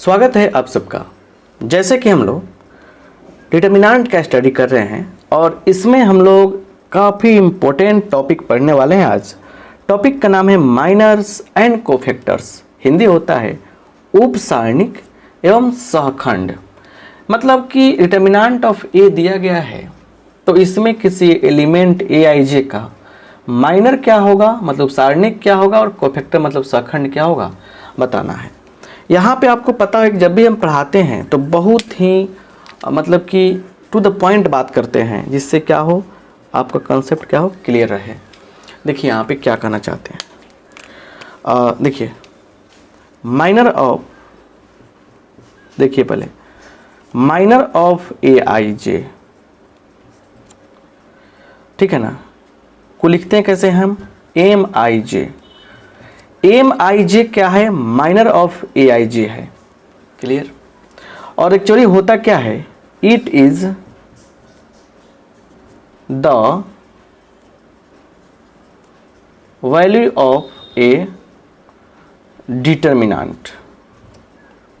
स्वागत है आप सबका। जैसे कि हम लोग डिटर्मिनेंट का स्टडी कर रहे हैं और इसमें हम लोग काफ़ी इम्पोर्टेंट टॉपिक पढ़ने वाले हैं। आज टॉपिक का नाम है माइनर्स एंड कोफैक्टर्स। हिंदी होता है उपसारणिक एवं सहखंड। मतलब कि डिटर्मिनेंट ऑफ ए दिया गया है तो इसमें किसी एलिमेंट ए आई जे का माइनर क्या होगा, मतलब सारणिक क्या होगा, और कोफैक्टर मतलब सहखंड क्या होगा बताना है। यहाँ पे आपको पता है कि जब भी हम पढ़ाते हैं तो बहुत ही मतलब कि टू द पॉइंट बात करते हैं, जिससे क्या हो आपका कंसेप्ट क्या हो क्लियर रहे। देखिए यहाँ पे क्या कहना चाहते हैं। देखिए माइनर ऑफ, देखिए पहले माइनर ऑफ ए आई जे, ठीक है ना, को लिखते हैं कैसे हम, एम आई जे। एम आई जे क्या है, माइनर ऑफ ए आई जे है। क्लियर। और एक्चुअली होता क्या है, it is the value of a determinant,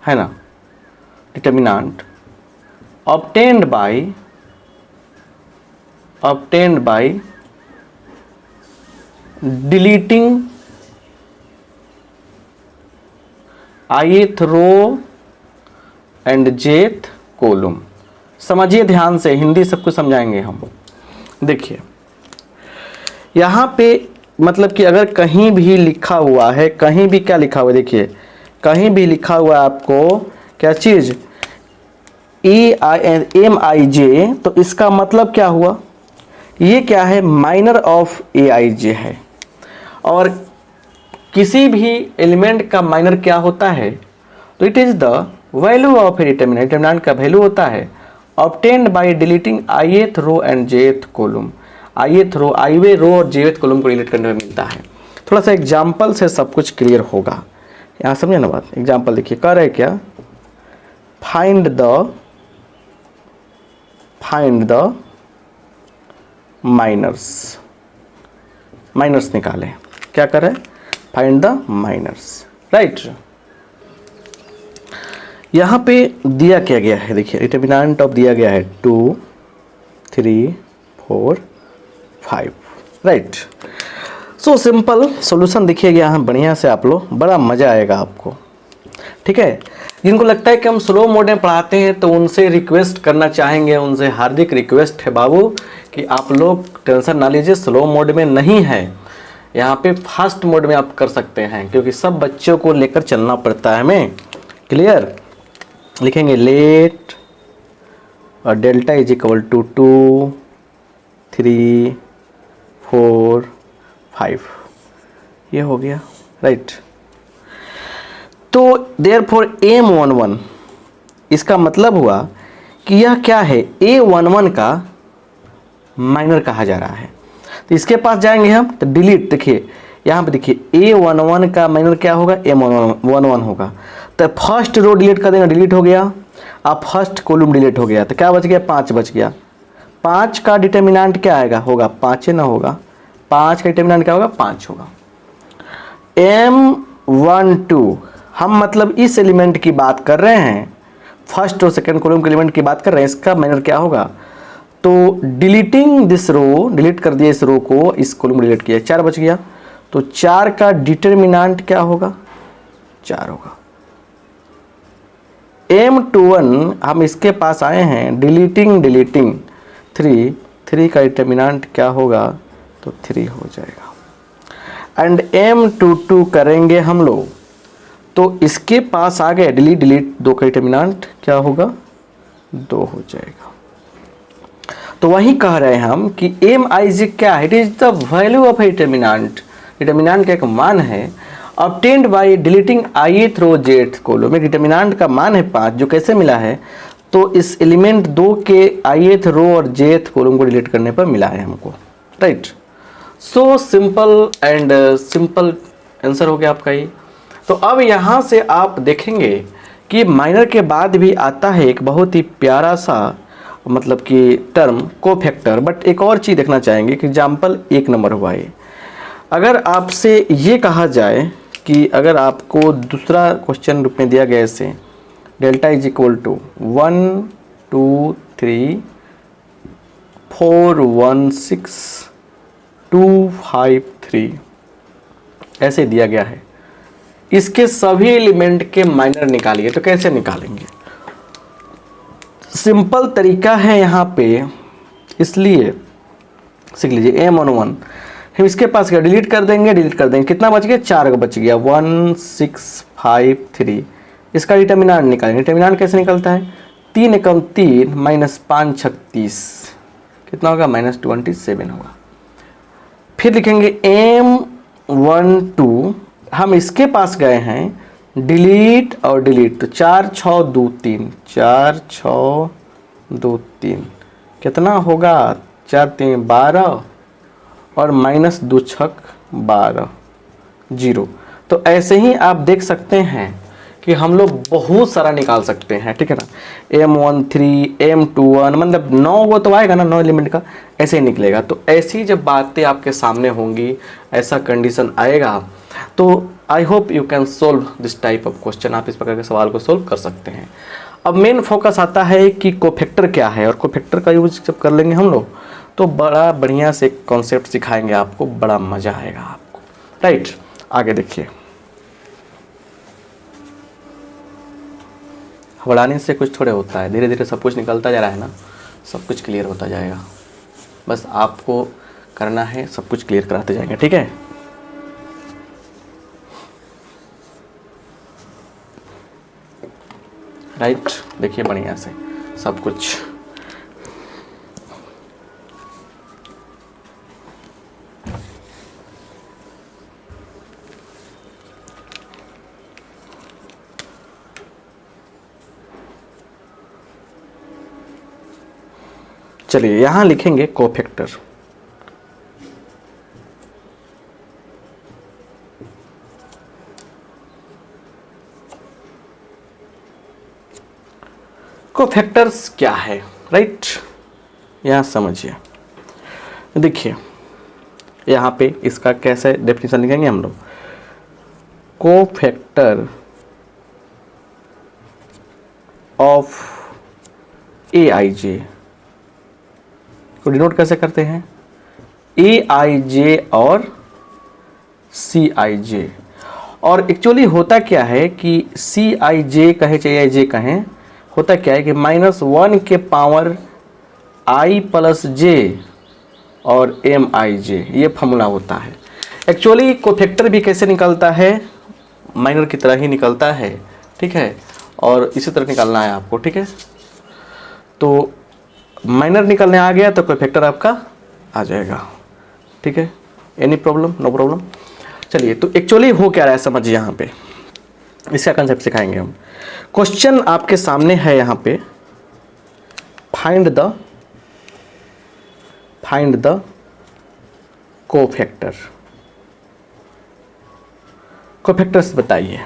है ना, determinant obtained by deleting ith row and jth column. समझिए ध्यान से, हिंदी सब कुछ समझाएंगे हम। देखिए यहाँ पे मतलब कि अगर कहीं भी लिखा हुआ है, कहीं भी क्या लिखा हुआ है, देखिए कहीं भी लिखा हुआ है आपको क्या चीज़, एम आई जे, तो इसका मतलब क्या हुआ, ये क्या है, माइनर ऑफ ए आई जे है। और किसी भी एलिमेंट का माइनर क्या होता है, तो it is the value of a determinant. Determinant का वैल्यू होता है obtained by deleting ith row and jth column. ith row, आईवे रो और jth कॉलम को डिलीट करने में मिलता है। थोड़ा सा एग्जाम्पल से सब कुछ क्लियर होगा। यहाँ समझे ना बात। एग्जाम्पल देखिए, कह रहे क्या, फाइंड द माइनर्स। माइनर्स निकालें, क्या करें, फाइंड द माइनर्स, राइट। यहाँ पे दिया क्या गया है, देखिए डिटर्मिनेंट ऑफ दिया गया है 2 3 4 5, राइट। सो सिंपल सॉल्यूशन देखिएगा यहाँ बढ़िया से, आप लोग बड़ा मज़ा आएगा आपको, ठीक है। जिनको लगता है कि हम स्लो मोड में पढ़ाते हैं तो उनसे रिक्वेस्ट करना चाहेंगे, उनसे हार्दिक रिक्वेस्ट है बाबू कि आप लोग टेंशन ना लीजिए, स्लो मोड में नहीं है, यहाँ पे फास्ट मोड में आप कर सकते हैं, क्योंकि सब बच्चों को लेकर चलना पड़ता है हमें। क्लियर। लिखेंगे लेट और डेल्टा इज इक्वल टू 2 3 4 5, ये हो गया, राइट। तो देयरफॉर M11, इसका मतलब हुआ कि यह क्या है, A11 का माइनर कहा जा रहा है। तो इसके पास जाएंगे हम तो डिलीट, देखिए यहाँ पे देखिए A11 का माइनर क्या होगा, M11 होगा। तो फर्स्ट रो डिलीट कर देंगे, डिलीट हो गया। अब फर्स्ट कॉलम डिलीट हो गया, तो क्या बच गया, 5 बच गया। 5 का डिटर्मिनेंट क्या आएगा, होगा 5 ना होगा, 5 का डिटर्मिनेंट क्या होगा, 5 होगा। M12 हम मतलब इस एलिमेंट की बात कर रहे हैं, फर्स्ट और सेकंड कॉलम के एलिमेंट की बात कर रहे हैं, इसका माइनर क्या होगा। तो डिलीटिंग दिस रो, डिलीट कर दिया इस रो को, इस कॉलम को डिलीट किया, 4 बच गया। तो 4 का डिटर्मिनेंट क्या होगा, 4 होगा। M21 हम इसके पास आए हैं, डिलीटिंग 3 का डिटर्मिनेंट क्या होगा, तो 3 हो जाएगा। एंड M22 करेंगे हम लोग, तो इसके पास आ गए डिलीट 2 का डिटर्मिनेंट क्या होगा, 2 हो जाएगा। तो वही कह रहे हैं हम कि एम आई जे क्या है, it is the value of a determinant. Determinant का एक मान है obtained by deleting ith row jth column. में डिटर्मिनेंट का मान है 5, जो कैसे मिला है, तो इस एलिमेंट 2 के ith रो और jth कॉलम को डिलीट करने पर मिला है हमको, right. So simple and simple answer हो गया आपका ये। तो अब यहाँ से आप देखेंगे कि माइनर के बाद भी आता है एक बहुत ही प्यारा सा मतलब कि टर्म कोफैक्टर। बट एक और चीज़ देखना चाहेंगे कि एग्जाम्पल 1 नंबर हुआ है। अगर आपसे ये कहा जाए कि अगर आपको दूसरा क्वेश्चन रूप में दिया गया ऐसे डेल्टा इज इक्वल टू 1 2 3 4 1 6 2 5 3 ऐसे दिया गया है। इसके सभी एलिमेंट के माइनर निकालिए। तो कैसे निकालेंगे? सिंपल तरीका है यहाँ पे, इसलिए सीख लीजिए। m11 हम इसके पास क्या डिलीट कर देंगे, कितना बच गया? 4 बच गया। 1 6 5 3 इसका डिटर्मिनेंट निकालेंगे। डिटर्मिनेंट कैसे निकलता है? 3 एकम 3 माइनस 5 छक 30 कितना होगा? -27 होगा। फिर लिखेंगे m12 हम इसके पास गए हैं डिलीट और डिलीट, तो 4 6 2 3 4 6 2 3 कितना होगा? 4 3 12 और -2 छक 12 0। तो ऐसे ही आप देख सकते हैं कि हम लोग बहुत सारा निकाल सकते हैं, ठीक है ना। m13 m21 मतलब 9 वो तो आएगा ना, 9 एलिमेंट का ऐसे ही निकलेगा। तो ऐसी जब बातें आपके सामने होंगी, ऐसा कंडीशन आएगा, तो I hope you can solve this type of question. आप इस प्रकार के सवाल को सोल्व कर सकते हैं। अब मेन फोकस आता है कि कोफैक्टर क्या है, और कोफैक्टर का यूज जब कर लेंगे हम लोग तो बड़ा बढ़िया से कॉन्सेप्ट सिखाएंगे आपको, बड़ा मज़ा आएगा आपको, राइट। आगे देखिए, बढ़ाने से कुछ थोड़े होता है, धीरे धीरे सब कुछ निकलता जा रहा है ना, सब कुछ क्लियर होता जाएगा। बस आपको करना है, सब कुछ क्लियर कराते जाएंगे, ठीक है। राइट, देखिए बढ़िया से सब कुछ। चलिए यहां लिखेंगे कोफैक्टर। कोफैक्टर्स क्या है, राइट, यहां समझिए। देखिए यहां पे इसका कैसे डेफिनेशन लिखेंगे हम लोग। कोफैक्टर ऑफ AIJ को डिनोट कैसे करते हैं? AIJ और CIJ। और एक्चुअली होता क्या है कि CIJ कहे चाहे AIJ कहें, होता क्या है कि -1 के पावर I + J और MIJ ये फॉर्मूला होता है। एक्चुअली कोफैक्टर भी कैसे निकलता है? माइनर की तरह ही निकलता है, ठीक है, और इसी तरह निकालना है आपको, ठीक है। तो माइनर निकलने आ गया तो कोफैक्टर आपका आ जाएगा, ठीक है। Any problem? No problem. चलिए, तो एक्चुअली हो क्या रहा है समझिए। यहाँ पे इसका कंसेप्ट सिखाएंगे हम। क्वेश्चन आपके सामने है यहाँ पे, फाइंड द कोफैक्टर। कोफैक्टर्स बताइए,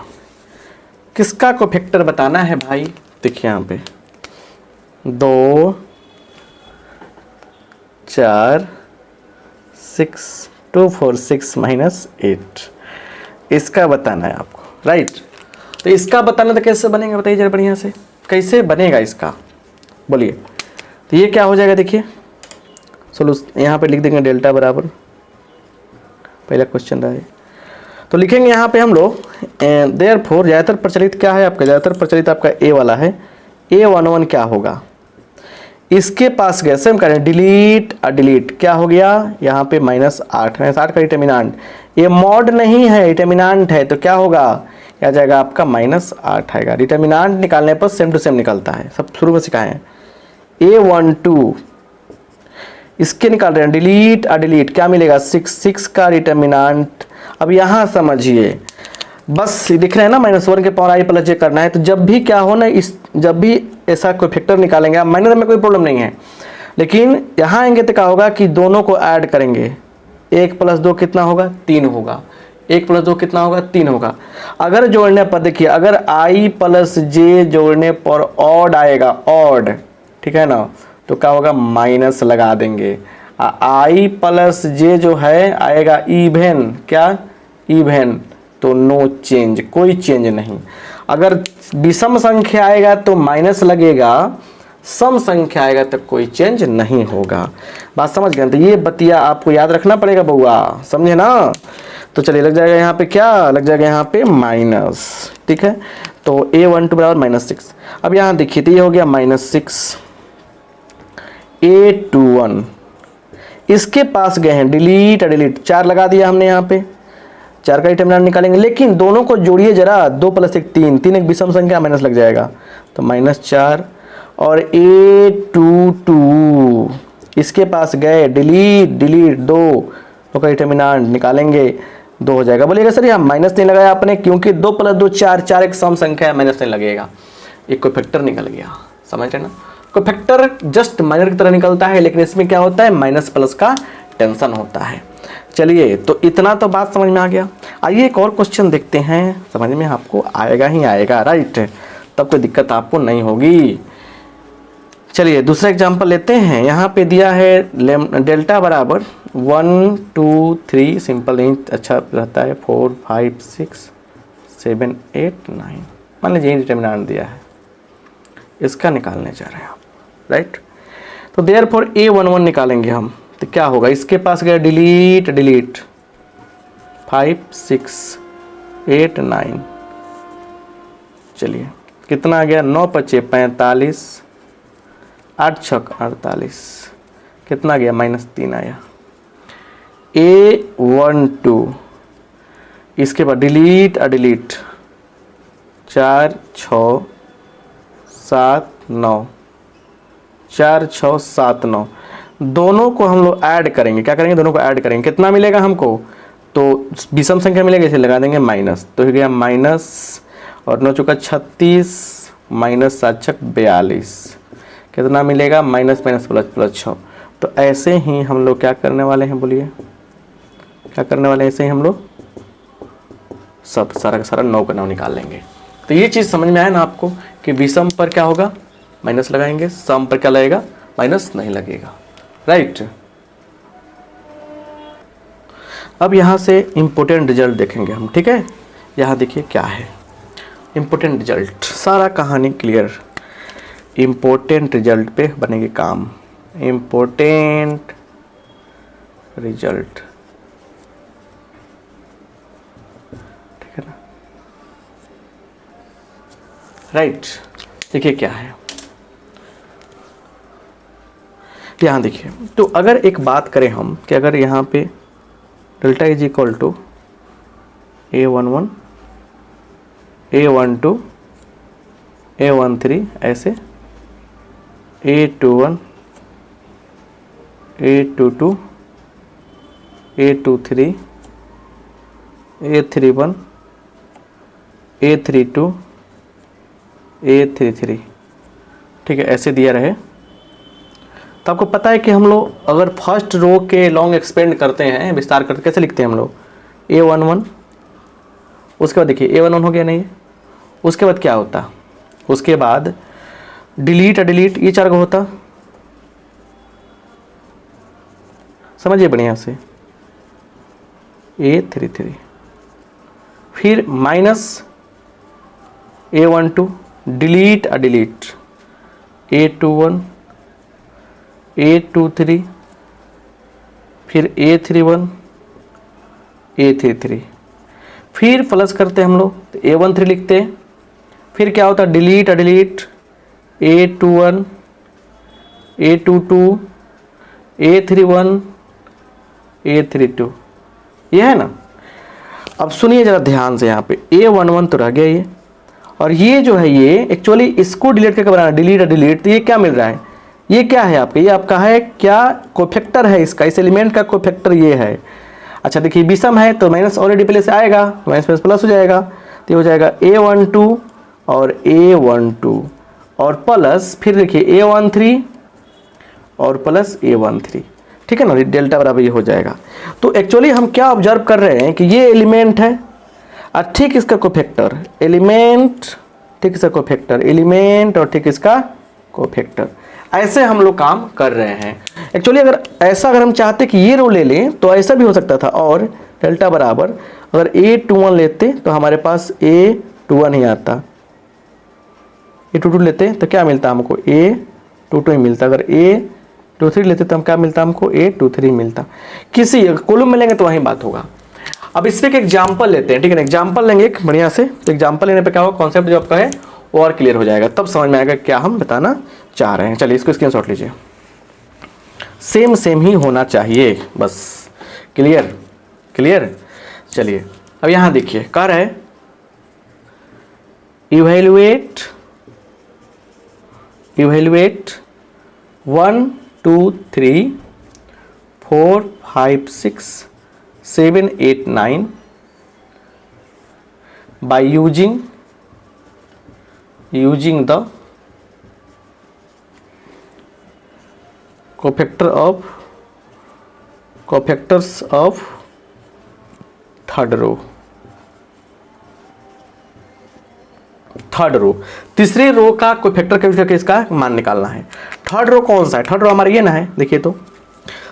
किसका कोफैक्टर बताना है भाई? देखिए यहाँ पे 2 4 6 2 4 6 -8 इसका बताना है आपको, राइट। तो इसका बताना तो कैसे बनेगा बताइए जरा बढ़िया से, कैसे बनेगा इसका, बोलिए। तो ये क्या हो जाएगा, देखिए सोल्यूशन यहाँ पे लिख देंगे डेल्टा बराबर, पहला क्वेश्चन रहा है। तो लिखेंगे यहाँ पे हम लोग देयरफॉर, ज़्यादातर प्रचलित क्या है आपका? ज़्यादातर प्रचलित आपका ए वाला है। A11 क्या होगा? इसके पास गए, सेम करें, डिलीट डिलीट क्या हो गया यहाँ पे? -8 का डिटर्मिनेंट, ये मॉड नहीं है, डिटर्मिनेंट है, तो क्या होगा? क्या जाएगा आपका? -8 आएगा। डिटर्मिनेंट निकालने पर सेम टू सेम निकलता है, सब शुरू में सिखाए हैं। A12 इसके निकाल रहे हैं, डिलीट डिलीट क्या मिलेगा? 6 का डिटर्मिनेंट। अब यहाँ समझिए, बस दिख रहे हैं ना, -1 के पावर I + J करना है। तो जब भी क्या हो ना, जब भी ऐसा कोई फैक्टर निकालेंगे आप, माइनर में कोई प्रॉब्लम नहीं है, लेकिन यहाँ आएंगे तो क्या होगा कि दोनों को ऐड करेंगे। 1 + 2 कितना होगा? 3 होगा। 1 + 2 कितना होगा? 3 होगा। अगर जोड़ने पर देखिए, अगर I + J जोड़ने पर ऑड आएगा, ऑड, ठीक है ना, तो क्या होगा? माइनस लगा देंगे। I + J जो है आएगा इवेन, क्या? इवेन, तो नो चेंज, कोई चेंज नहीं। अगर विषम संख्या आएगा तो माइनस लगेगा, सम संख्या आएगा तो कोई चेंज नहीं होगा। बात समझ गए? तो ये बतिया आपको याद रखना पड़ेगा बउआ, समझे ना? तो चलिए लग जाएगा यहाँ पे क्या लग जाएगा, यहाँ पे माइनस। ठीक है, तो A12 बराबर -6। अब यहाँ देखिए तो ये हो गया -6, A21 इसके पास गए हैं, डिलीट डिलीट 4 लगा दिया हमने, यहाँ पे 4 का डिटरमिनेंट निकालेंगे, लेकिन दोनों को जोड़िए जरा, 2 + 1 3, 3 एक विषम संख्या, माइनस लग जाएगा तो -4। और A22 इसके पास गए, डिलीट डिलीट 2 का डिटरमिनेंट निकालेंगे, 2 हो जाएगा। बोलिएगा सर यहाँ माइनस नहीं लगाया आपने, क्योंकि 2 + 2 4, 4 एक सम संख्या है, माइनस नहीं लगेगा, एक कोई फैक्टर निकल गया, समझ रहे ना? कोई फैक्टर जस्ट माइनर की तरह निकलता है, लेकिन इसमें क्या होता है, माइनस प्लस का टेंशन होता है। चलिए, तो इतना तो बात समझ में आ गया। आइए एक और क्वेश्चन देखते हैं, समझ में आपको आएगा ही आएगा, राइट? तब कोई दिक्कत आपको नहीं होगी। चलिए दूसरा एग्जांपल लेते हैं। यहाँ पे दिया है डेल्टा बराबर 1 2 3, सिंपल नहीं अच्छा रहता है, 4 5 6 7 8 9, मान लीजिए यही डिटरमिनेंट दिया है, इसका निकालने जा रहे हैं आप, राइट? तो देयरफॉर A11 निकालेंगे हम, तो क्या होगा, इसके पास गया डिलीट डिलीट 5 6 8 9, चलिए कितना आ गया, 9 × 5 = 45, 8 × 6 = 48, कितना गया, -3 आया। A12 इसके बाद डिलीट डिलीट 4 6 7 9, 4 6 7 9, दोनों को हम लोग ऐड करेंगे। क्या करेंगे, दोनों को ऐड करेंगे, कितना मिलेगा हमको, तो विषम संख्या मिलेगा, इसे लगा देंगे माइनस, तो हो गया माइनस, और 9 × 4 = 36, -7 × 6 = 42, कितना मिलेगा, माइनस माइनस प्लस प्लस 6। तो ऐसे ही हम लोग क्या करने वाले हैं, बोलिए क्या करने वाले हैं, ऐसे ही हम लोग सब सारा का सारा 9 का 9 निकाल लेंगे। तो ये चीज़ समझ में आया ना आपको कि विषम पर क्या होगा, माइनस लगाएंगे, सम पर क्या लगेगा, माइनस नहीं लगेगा, राइट? अब यहाँ से इम्पोर्टेंट रिजल्ट देखेंगे हम, ठीक है? यहाँ देखिए क्या है इम्पोर्टेंट रिजल्ट, सारा कहानी क्लियर, इम्पोर्टेंट रिजल्ट पे बनेगी काम, इम्पोर्टेंट रिजल्ट, ठीक है ना, राइट? देखिए क्या है, यहाँ देखिए, तो अगर एक बात करें हम कि अगर यहाँ पे delta is equal to A11 A12 A13 ऐसे A21 A22 A23 A31 A32 A33, ठीक है, ऐसे दिया रहे, तो आपको पता है कि हम लोग अगर फर्स्ट रो के लॉन्ग एक्सपेंड करते हैं, विस्तार करते, कैसे लिखते हैं हम लोग, A11, उसके बाद देखिए A11 हो गया नहीं, उसके बाद क्या होता, उसके बाद डिलीट डिलीट ये 4 का होता, समझिए बढ़िया से, A33, फिर minus A12 delete delete A21 A23, फिर A31 A33, फिर प्लस करते हैं हम लोग, तो A13 लिखते हैं, फिर क्या होता है, delete delete A21 A22 A31 A32, ये है ना। अब सुनिए जरा ध्यान से, यहाँ पे A11 तो रह गया ये, और ये जो है ये एक्चुअली इसको डिलीट करके बनाना, डिलीट डिलीट, तो ये क्या मिल रहा है, ये क्या है आपके, ये आपका है क्या, कोफैक्टर है इसका, इस एलिमेंट का कोफैक्टर ये है। अच्छा देखिए विषम है तो माइनस ऑलरेडी पहले से आएगा, माइनस प्लस प्लस हो जाएगा, तो ये हो जाएगा A12 और A12 और प्लस, फिर देखिए A13 और प्लस A13, ठीक है ना, डेल्टा बराबर ये हो जाएगा। तो एक्चुअली हम क्या ऑब्जर्व कर रहे हैं कि ये एलिमेंट है और ठीक इसका कोफैक्टर, एलिमेंट ठीक इसका कोफैक्टर, एलिमेंट और ठीक इसका कोफैक्टर, ऐसे हम लोग काम कर रहे हैं। एक्चुअली अगर ऐसा अगर हम चाहते कि ये रो ले लें तो ऐसा भी हो सकता था, और डेल्टा बराबर अगर A21 लेते तो हमारे पास A21 ही आता, ए 2 2 लेते तो क्या मिलता हमको, ए 2 2 ही मिलता। अगर ए 2 3 लेते तो हम क्या मिलता हमको, ए 2 3 मिलता। किसी कॉलम में लेंगे तो वही बात होगा। अब इस पे एक एग्जाम्पल लेते हैं, ठीक है ना, एग्जाम्पल लेंगे एक बढ़िया से। तो एग्जाम्पल लेने पे क्या होगा, कॉन्सेप्ट जो आपका है वो और क्लियर हो जाएगा, तब समझ में आएगा क्या हम बताना चाह रहे हैं। चलिए इसको स्क्रीनशॉट लीजिए। सेम सेम ही होना चाहिए बस। Clear clear. चलिए अब यहां देखिए कह रहा है evaluate 1 2 3 4 5 6 7 8 9 by using the cofactors of third row. तीसरे रो का कोफैक्टर का यूज करके इसका मान निकालना है। थर्ड रो कौन सा है, थर्ड रो हमारा ये ना है, देखिए तो।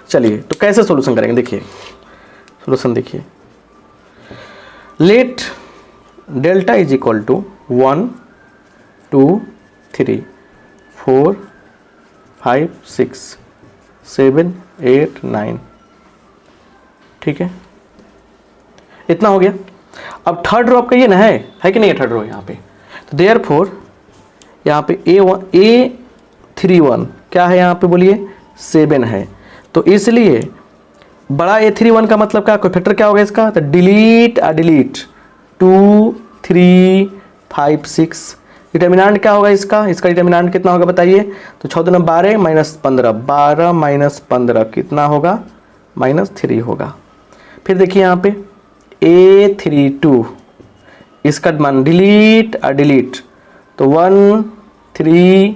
चलिए तो कैसे सॉल्यूशन करेंगे, देखिए सॉल्यूशन देखिए। Let delta is equal to 1 2 3 4 5 6 7 8 9, ठीक है, इतना हो गया। अब थर्ड रो आपका ये ना है कि नहीं है थर्ड रो यहाँ पे, तो देयरफॉर यहाँ पे A31 क्या है यहाँ पे बोलिए 7 है। तो इसलिए बड़ा A31 का मतलब क्या, कोफैक्टर क्या होगा इसका, तो डिलीट 2 3 5 6। डिटर्मिनेंट क्या होगा इसका डिटर्मिनेंट कितना होगा बताइए, तो 6 दूना 12 माइनस 15, 12 माइनस 15 कितना होगा, -3 होगा। फिर देखिए यहाँ पे A32 इसका मान डिलीट तो 1 3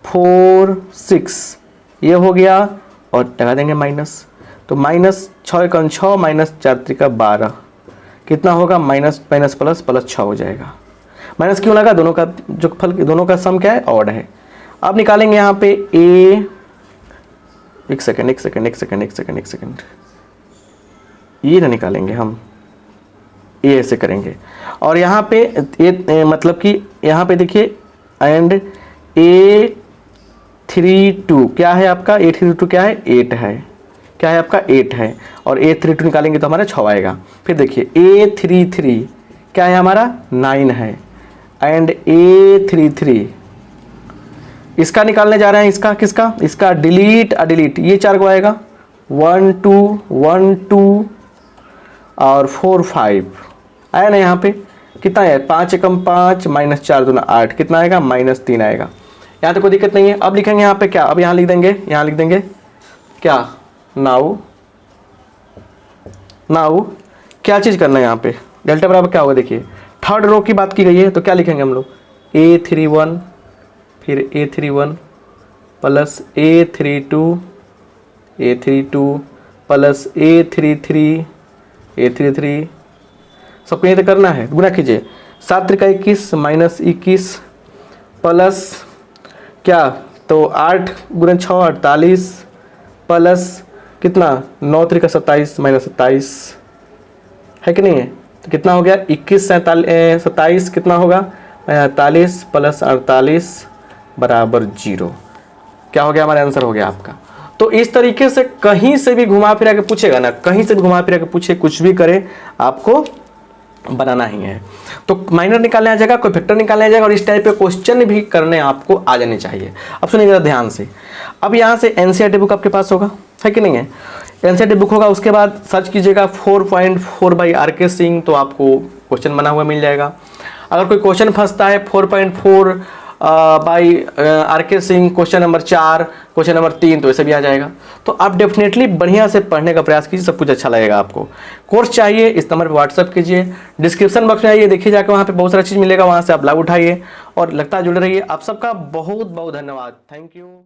4 6 ये हो गया, और लगा देंगे माइनस, तो -6 6 माइनस 4 3 12 कितना होगा, माइनस प्लस 6 हो जाएगा। माइनस क्यों लगा, दोनों का जो फल दोनों का सम क्या है, ऑड है। अब निकालेंगे यहाँ पे एक सेकंड ये ना निकालेंगे हम, ये ऐसे करेंगे। और यहाँ पे मतलब कि यहाँ पे देखिए एंड A32 क्या है आपका, A32 क्या है 8 है, क्या है आपका 8 है, और A32 निकालेंगे तो हमारा 6 आएगा। फिर देखिए A33 क्या है हमारा 9 है, एंड A33 इसका निकालने जा रहे हैं, इसका किसका, इसका डिलीट ये 4 को आएगा, 1 2 और 4 5 आया ना। यहाँ पे कितना है, 5 एकम 5 माइनस 4 दूना 8 कितना आएगा, -3 आएगा। यहाँ तो कोई दिक्कत नहीं है। अब लिखेंगे यहाँ पे क्या, अब यहाँ लिख देंगे क्या, नाउ क्या चीज़ करना है यहाँ पे, डेल्टा बराबर क्या होगा, देखिए थर्ड रो की बात की गई है, तो क्या लिखेंगे हम लोग, A31 फिर A31 plus A32 plus A33 सबको ये तो करना है, गुना कीजिए, 7 3 21 माइनस 21 प्लस क्या, तो 8 गुना 6 48 प्लस कितना 9 3 27 माइनस 27 है कि नहीं है, तो कितना हो गया 21 27 कितना होगा 48 प्लस 48 बराबर 0। क्या हो गया, हमारा आंसर हो गया आपका। तो इस तरीके से कहीं से भी घुमा फिरा के पूछेगा ना, कहीं से भी घुमा फिरा के पूछे, कुछ भी करे आपको बनाना ही है। तो माइनर निकालने आ जाएगा, कोई फैक्टर निकालने आ जाएगा, और इस टाइप के क्वेश्चन भी करने आपको आ जाने चाहिए। अब सुनिए जरा ध्यान से। अब यहाँ से एनसीईआरटी बुक आपके पास होगा, है कि नहीं है, एनसीईआरटी बुक होगा, उसके बाद सर्च कीजिएगा 4.4 बाई आर.के. सिंह, तो आपको क्वेश्चन बना हुआ मिल जाएगा। अगर कोई क्वेश्चन फंसता है 4.4 by R K. Singh question number 4 question number 3, तो ऐसे भी आ जाएगा। तो आप डेफिनेटली बढ़िया से पढ़ने का प्रयास कीजिए, सब कुछ अच्छा लगेगा आपको। कोर्स चाहिए इस नंबर पर व्हाट्सअप कीजिए, डिस्क्रिप्शन बॉक्स में आइए, देखिए जाकर वहाँ पे बहुत सारा चीज़ मिलेगा, वहाँ से आप लाभ उठाइए और लगता है जुड़े रहिए। आप सबका बहुत बहुत धन्यवाद, थैंक यू।